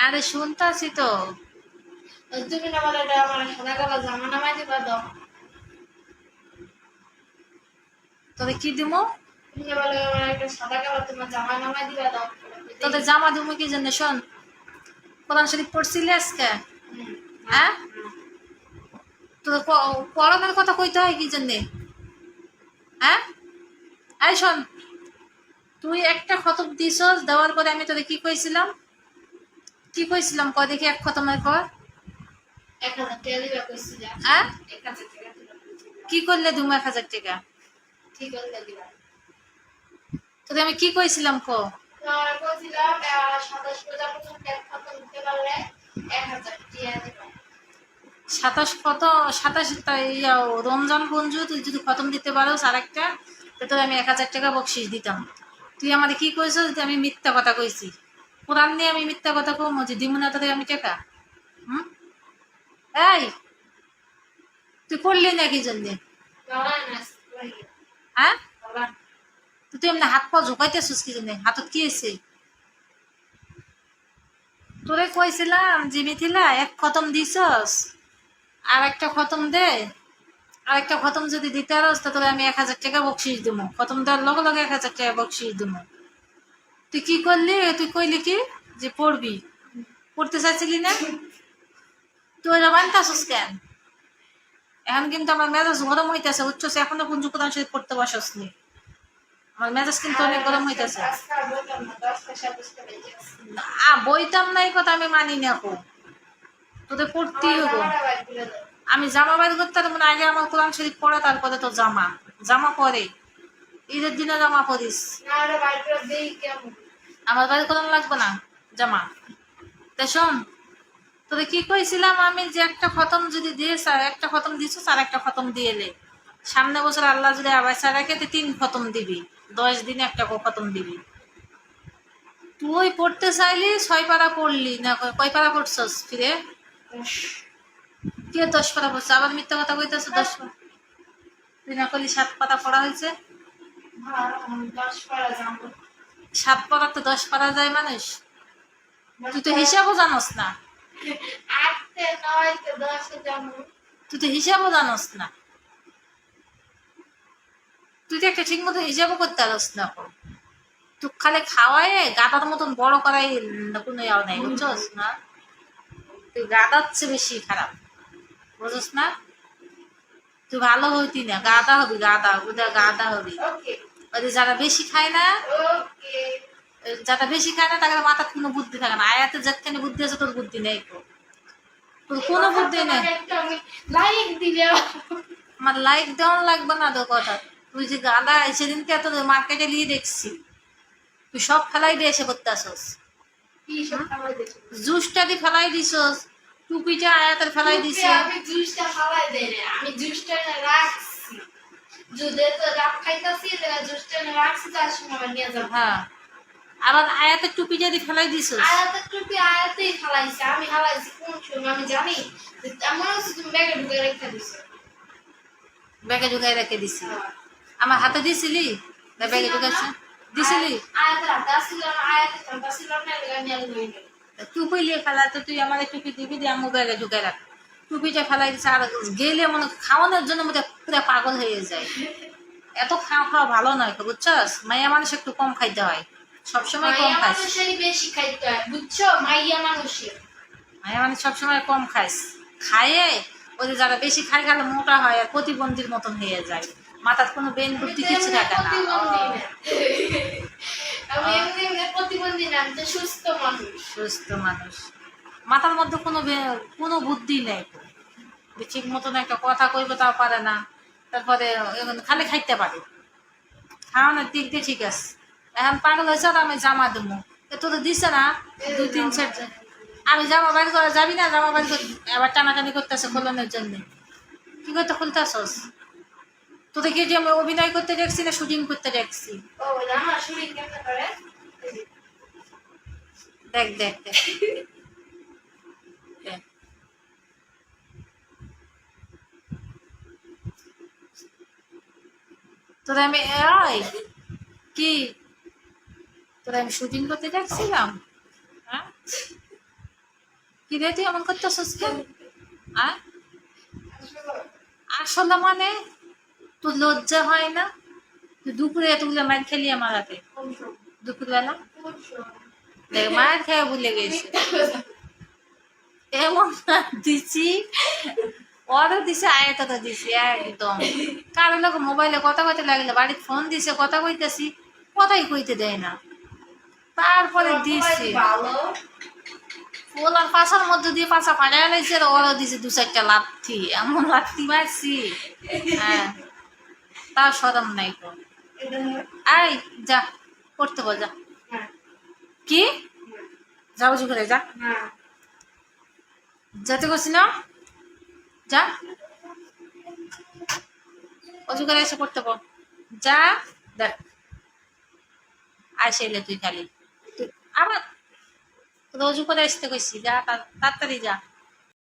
আরে শুনতাছি তো। তুমি না বলে এটা আমার সাদা কালো জামা নামাই দিবা দাও। তোদের কি দিমু? তুমি না বলে আমার একটা সাদা কালো তোমার জামা নামাই দিবা দাও। তোদের জামা দিমু কি জন্য? শোন, কোরআন শরীফ পড়ছিলি আজকে? হ্যাঁ, তোদের পড়ানোর কথা কইতে হয় কি জন্যে? হ্যাঁ, এই শোন, তুই একটা খতম দিছস, দেওয়ার পরে আমি তোদের কি কইছিলাম? কি কইছিলাম ক দেখি, এক খতমের পর 1000 টাকা দিবা কইছিলা। হ্যাঁ 1000 টাকা দিবা। কি করলে দিমু 1000 টাকা? ঠিক আছে দিবা। তোদের আমি কি কইছিলাম ক? আর কইছিলাম 27 রোজা প্রথম এক খতম দিতে পারলে 1000 টাকা দিবা। 27 কত? 27 রমজান গঞ্জু তুই যদি খতম দিতে পারোস আর একটা, তো তোর আমি 1000 টাকা বকশিস দিতাম। তুই আমাদের কি কইছিস যে আমি মিথ্যা কথা কইছি? কোরআন নিয়ে আমি মিথ্যা কথা কম যে দিমু না তোদের আমি টাকা? হুম, এই তুই করলি না কি জন্যে? বাবা না কই। হ্যাঁ, বাবা তুই এমনি হাত পা ঝুঁকাইতেছিস কি জন্যে? হাতত কি আছে? তোরে কইছিলাম যে মিথিলা এক খতম দিছস, আর একটা খতম দে, আর একটা খতম যদি দিতে পারস তা তোরে আমি 1000 টাকা বকশিস দিমু। খতম দেওয়ার লগে লগে 1000 টাকা বকশিস দিমু। তুই কি করলি? তুই কইলি কি যে পড়বি, পড়তে চাইছিলি না? তুই ওইটা মানতাছিস কেন? এখন কিন্তু আমার মেজাজ গরম হইতেছে, বুঝছস? এখনো কোন কোরআন শরীফ পড়তে বসসনি। আমার মেজাজ কিন্তু অনেক গরম হইতেছে। আজকে বলতাম না 10টা 27টা বেজে গেছে। বইতাম না, এই কথা আমি মানি না। তোদের পড়তেই হবো। আমি জামা বাইর করতে পারবো না, আগে আমার কোরআন শরীফ পড়া, তারপরে তো জামা। জামা পরে ঈদের দিনে জামা পরিস। আমার বাড়ি কোরআন লাগবে না, জামা। তা শোন, তোদের কি কইছিলাম আমি যে একটা খতম যদি দিস, আর একটা খতম দিস আর একটা খতম দিয়ে এলে, সামনে বছর আল্লাহ যদি আবার রাখে তুই 3 খতম দিবি, 10 দিনে একটা খতম দিবি। তুই পড়তে চাইলি 6 পারা পড়লি না, কয় পারা পড়ছস ফিরে? কে 10 পারা পড়ছে? আবার মিথ্যা কথা কইতেছ। 10 পারা তুই না করলি 7 পাতা পড়া হয়েছে। 7 পারা তো 10 পারা যায় মানুষ। তুই তো হিসাবও জানোস না। তুই তো হিসাবও জানোস না। তুই তো একটা ঠিক মতো হিসাবও করতে পারস না। তুই খালি খাওয়ায় গাদার মতন বড় করাই কোনো ইয়াও নাই, বুঝছস না? তুই গাদার চেয়ে বেশি খারাপ, বুঝছস না? তুই ভালো হইতি না, গাদা হবি, গাদা বুঝা, গাদা হবি। ওই যারা বেশি খায় না, যারা বেশি খায় না তাদের মাথার কোনো বুদ্ধি থাকে না। আয়াতে যেখানে বুদ্ধি আছে তোর বুদ্ধি নেই, তোর কোনো বুদ্ধি নেই। আমার লাইক দেওয়ান লাগবে না তো কথা। তুই যে গাদা সেদিনকে এত মার্কেটে নিয়ে দেখছি, তুই সব ফেলাই দিয়ে এসে করতে আসস। জুসটা দিয়ে ফেলাই দিছস, টুপিটা আয়াতের ফেলাই দিছে। আমি জুসটা ফালাই দেই না, আমি জুসটা রাখছি। যদি তো রাত খাইতাছি জুসটা রাখছি, তার সময় নিয়ে যাব। হ্যাঁ, আবার আয়াতের টুপিটা দিয়ে ফেলাই দিছস। আয়াতের টুপি আয়াতেই ফালাইছে, আমি ফালাইছি কোন সময় আমি জানি? আমার হচ্ছে তুমি ব্যাগে ঢুকে রেখে দিছো। ব্যাগে ঢুকাই রেখে দিছি। আমার হাতে দিছিলি? ব্যাগে ঢুকাইছে দিছিলি? আয়াতের হাতে আসছিল না, আয়াতের হাতে আসছিল না, নিয়ে লইলে টুপি লিয়ে ফেলা তো তুই আমার টুপি দিবি দিয়ে আমার ব্যাগে ঢুকাই রাখ। টুপিটা ফেলাই দিচ্ছে, আর গেলে মনে খাওয়ানোর জন্য মধ্যে পুরো পাগল হয়ে যায়। এত খাওয়া খাওয়া ভালো নয়, বুঝছস? মাইয়া মানুষ একটু কম খাইতে হয়, সবসময় কম খাইস। মানুষেরই বেশি খাইতে হয়, বুঝছো? মাইয়া মানুষের মাইয়া মানুষ সবসময় কম খাইস। খাইয়ে ওদের যারা বেশি খাই গেলে মোটা হয় আর প্রতিবন্ধীর মতন হয়ে যায়, মাথার কোনো বেন বুদ্ধি কিছু থাকে না। আমি এমনি প্রতিবন্ধী না, আমি তো সুস্থ মানুষ। সুস্থ মানুষ, মাথার মধ্যে কোনো বুদ্ধি নেই। ঠিক মতন একটা কথা কইবে তাও পারে না। তারপরে খালি খাইতে পারে, খাওয়ানোর দিক দিয়ে ঠিক আছে। এখন পাগল হয়েছে আর আমি জামা দেবো, তো দিছে না 2-3 সেট। আমি জামা বাইর করা যাবি না, জামা বাইর আবার টানাটানি করতেছে খোলানোর জন্য। কি করতে খুলতে আসস? তোদেরকে যে আমি অভিনয় করতে দেখছি না শুটিং করতে দেখছি? ও জানো শুটিং কেমনে করে? দেখ দেখ দেখ দেখ। তোদের আমি কি তোরা আমি শুটিং করতে যাচ্ছিলাম? হ্যাঁ, কি রে তুই এমন করতেছিস কেন? হ্যাঁ, আসলে মানে তোর লজ্জা হয় না? তুই দুপুরে এতগুলো মার খেলি আমার হাতে দুপুরবেলা? দেখ মার খেয়ে ভুলে গেছি এমন মার দিছি, ওরও দিছে আয়তাটা দিছি একদম। কারো লোক মোবাইলে কথা কইতে লাগলে বাড়িতে ফোন দিছে কথা কইতেছি, কথাই কইতে দেয় না, তারপরে দিছি ভালো ওলার পাশার মধ্যে দিয়ে পাশা ফাড়াই লাইছে, আর ওরও দিছে দু চারটা লাথি, এমন লাথি মারছি। হ্যাঁ, তার সরম নাই তো। আই যা পড়তে বল যা। কি যা উজু করে যা, যেতে করছি না, যা অজু করে এসে পড়তে বল যা। দেখ আসে এলে তুই খালি তুই আবার রজু করে আসতে কইছি, যা তাড়াতাড়ি যা।